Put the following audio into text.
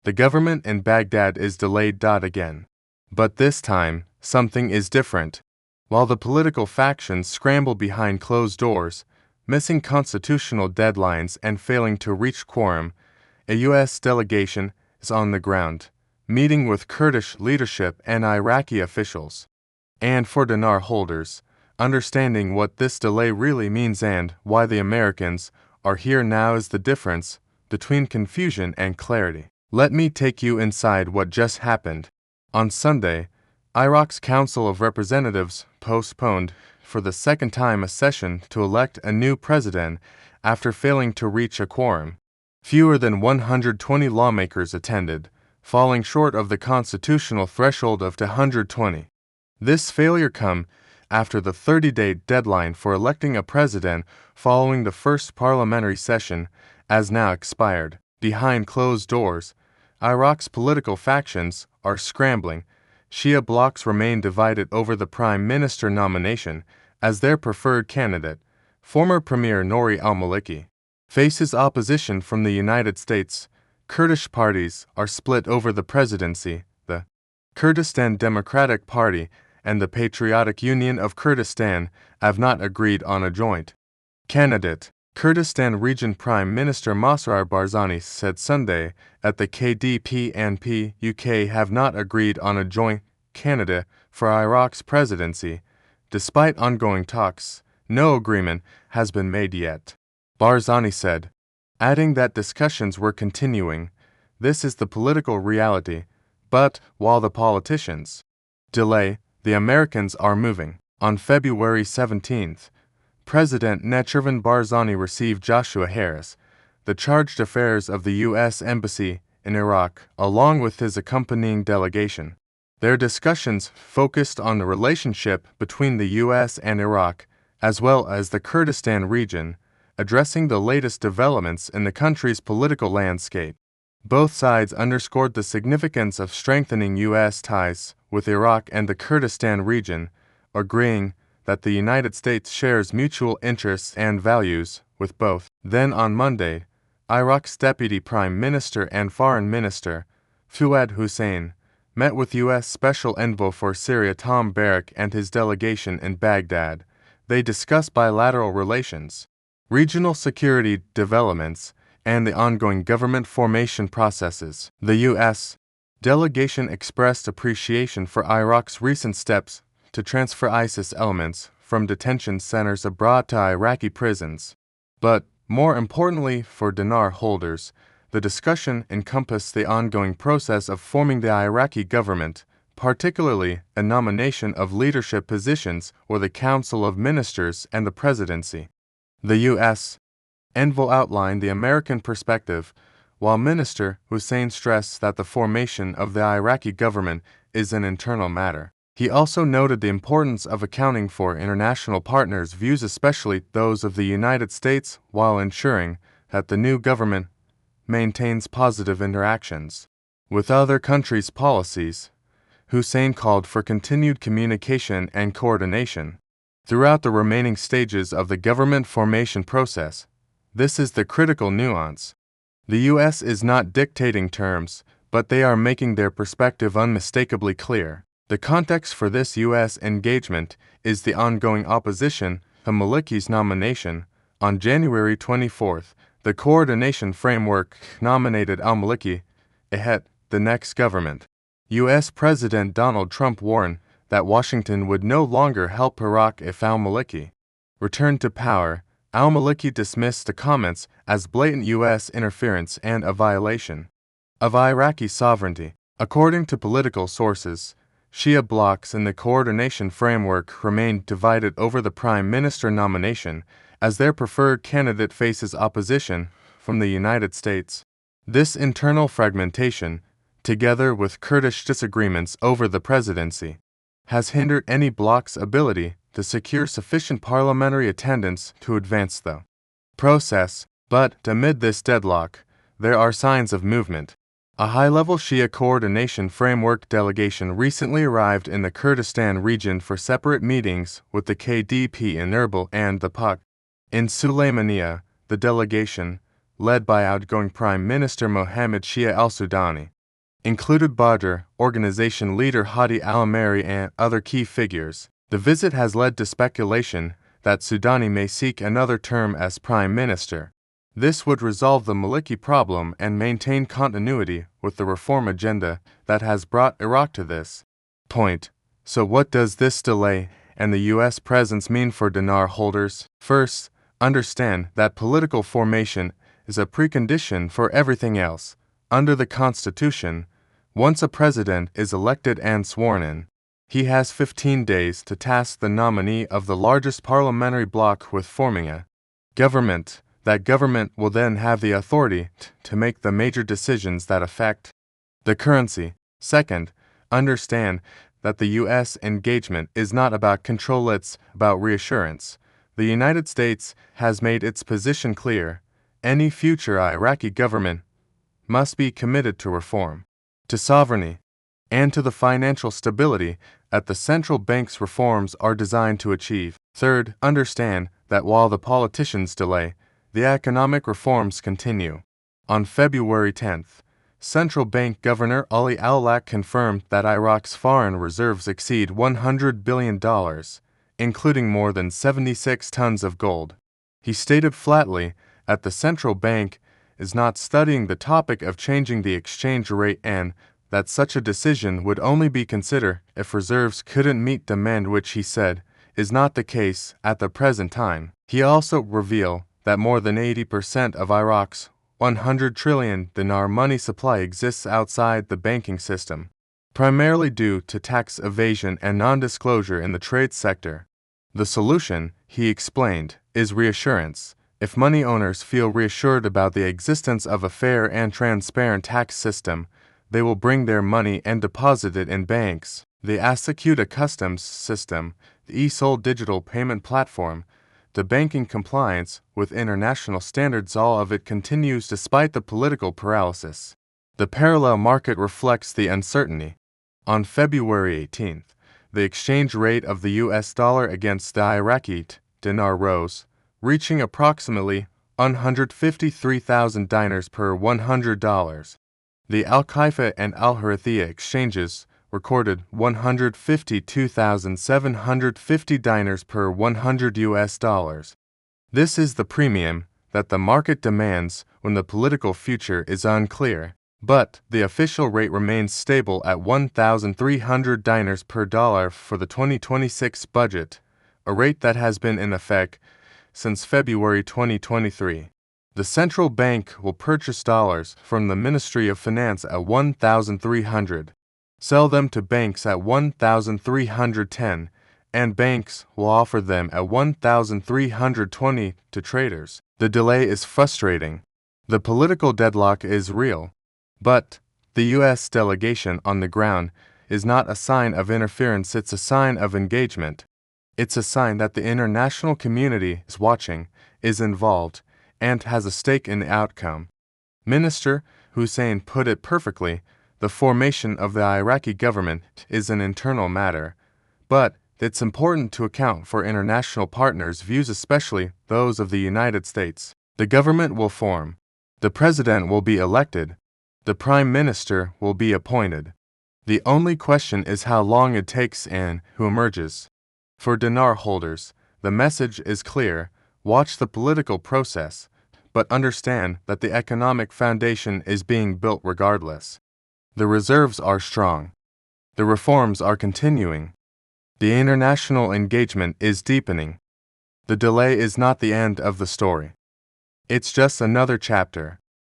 The government in Baghdad is delayed. Again. But this time, something is different. While the political factions scramble behind closed doors, missing constitutional deadlines and failing to reach quorum, a U.S. delegation is on the ground, meeting with Kurdish leadership and Iraqi officials. And for dinar holders, understanding what this delay really means and why the Americans are here now is the difference between confusion and clarity. Let me take you inside what just happened. On Sunday, Iraq's Council of Representatives postponed for the second time a session to elect a new president after failing to reach a quorum. Fewer than 120 lawmakers attended, falling short of the constitutional threshold of 120. This failure came after the 30-day deadline for electing a president following the first parliamentary session has now expired. Behind closed doors, Iraq's political factions are scrambling. Shia blocs remain divided over the prime minister nomination as their preferred candidate. Former Premier Nouri al-Maliki faces opposition from the United States. Kurdish parties are split over the presidency. The Kurdistan Democratic Party and the Patriotic Union of Kurdistan have not agreed on a joint candidate. Kurdistan Region Prime Minister Masrar Barzani said Sunday that the KDP and PUK have not agreed on a joint candidate for Iraq's presidency. Despite ongoing talks, no agreement has been made yet, Barzani said, adding that discussions were continuing. This is the political reality, but while the politicians delay, the Americans are moving. On February 17th, President Nechervan Barzani received Joshua Harris, the chargé d'affaires of the U.S. Embassy in Iraq, along with his accompanying delegation. Their discussions focused on the relationship between the U.S. and Iraq, as well as the Kurdistan region, addressing the latest developments in the country's political landscape. Both sides underscored the significance of strengthening U.S. ties with Iraq and the Kurdistan region, agreeing that the United States shares mutual interests and values with both. Then on Monday, Iraq's Deputy Prime Minister and Foreign Minister, Fuad Hussein, met with U.S. Special Envoy for Syria Tom Barrack and his delegation in Baghdad. They discussed bilateral relations, regional security developments, and the ongoing government formation processes. The U.S. delegation expressed appreciation for Iraq's recent steps to transfer ISIS elements from detention centers abroad to Iraqi prisons. But, more importantly for dinar holders, the discussion encompassed the ongoing process of forming the Iraqi government, particularly a nomination of leadership positions or the Council of Ministers and the presidency. The U.S. envoy outlined the American perspective, while Minister Hussein stressed that the formation of the Iraqi government is an internal matter. He also noted the importance of accounting for international partners' views, especially those of the United States, while ensuring that the new government maintains positive interactions with other countries' policies. Hussein called for continued communication and coordination throughout the remaining stages of the government formation process. This is the critical nuance. The U.S. is not dictating terms, but they are making their perspective unmistakably clear. The context for this U.S. engagement is the ongoing opposition to Maliki's nomination. On January 24th, the Coordination Framework nominated al-Maliki ahead the next government. U.S. President Donald Trump warned that Washington would no longer help Iraq if al-Maliki returned to power. Al-Maliki dismissed the comments as blatant U.S. interference and a violation of Iraqi sovereignty. According to political sources, Shia blocs in the coordination framework remained divided over the prime minister nomination, as their preferred candidate faces opposition from the United States. This internal fragmentation, together with Kurdish disagreements over the presidency, has hindered any bloc's ability to secure sufficient parliamentary attendance to advance the process. But amid this deadlock, there are signs of movement. A high-level Shia coordination framework delegation recently arrived in the Kurdistan region for separate meetings with the KDP in Erbil and the PUK in Sulaymaniyah. The delegation, led by outgoing Prime Minister Mohammed Shia al-Sudani, included Badr organization leader Hadi al-Ameri and other key figures. The visit has led to speculation that Sudani may seek another term as prime minister. This would resolve the Maliki problem and maintain continuity with the reform agenda that has brought Iraq to this point. So what does this delay and the U.S. presence mean for dinar holders? First, understand that political formation is a precondition for everything else. Under the Constitution, once a president is elected and sworn in, he has 15 days to task the nominee of the largest parliamentary bloc with forming a government. That government will then have the authority to make the major decisions that affect the currency. Second, understand that the U.S. engagement is not about control, it's about reassurance. The United States has made its position clear. Any future Iraqi government must be committed to reform, to sovereignty, and to the financial stability that the central bank's reforms are designed to achieve. Third, understand that while the politicians delay, the economic reforms continue. On February 10th, Central Bank Governor Ali Alaq confirmed that Iraq's foreign reserves exceed $100 billion, including more than 76 tons of gold. He stated flatly that the central bank is not studying the topic of changing the exchange rate and that such a decision would only be considered if reserves couldn't meet demand, which he said is not the case at the present time. He also revealed that more than 80% of Iraq's 100 trillion dinar money supply exists outside the banking system, primarily due to tax evasion and non-disclosure in the trade sector. The solution, he explained, is reassurance. If money owners feel reassured about the existence of a fair and transparent tax system, they will bring their money and deposit it in banks. The Execute Customs system, the eSol digital payment platform, the banking compliance with international standards, all of it continues despite the political paralysis. The parallel market reflects the uncertainty. On February 18th, the exchange rate of the US dollar against the Iraqi dinar rose, reaching approximately 153,000 dinars per $100. The Al-Khaifa and Al-Harithia exchanges recorded 152,750 dinars per 100 US dollars. This is the premium that the market demands when the political future is unclear, but the official rate remains stable at 1,300 dinars per dollar for the 2026 budget, a rate that has been in effect since February 2023. The central bank will purchase dollars from the Ministry of Finance at 1,300. Sell them to banks at 1,310, and banks will offer them at 1,320 to traders. The delay is frustrating. The political deadlock is real. But the U.S. delegation on the ground is not a sign of interference, it's a sign of engagement. It's a sign that the international community is watching, is involved, and has a stake in the outcome. Minister Hussein put it perfectly. The formation of the Iraqi government is an internal matter, but it's important to account for international partners' views, especially those of the United States. The government will form. The president will be elected. The prime minister will be appointed. The only question is how long it takes and who emerges. For dinar holders, the message is clear: watch the political process, but understand that the economic foundation is being built regardless. The reserves are strong. The reforms are continuing. The international engagement is deepening. The delay is not the end of the story. It's just another chapter.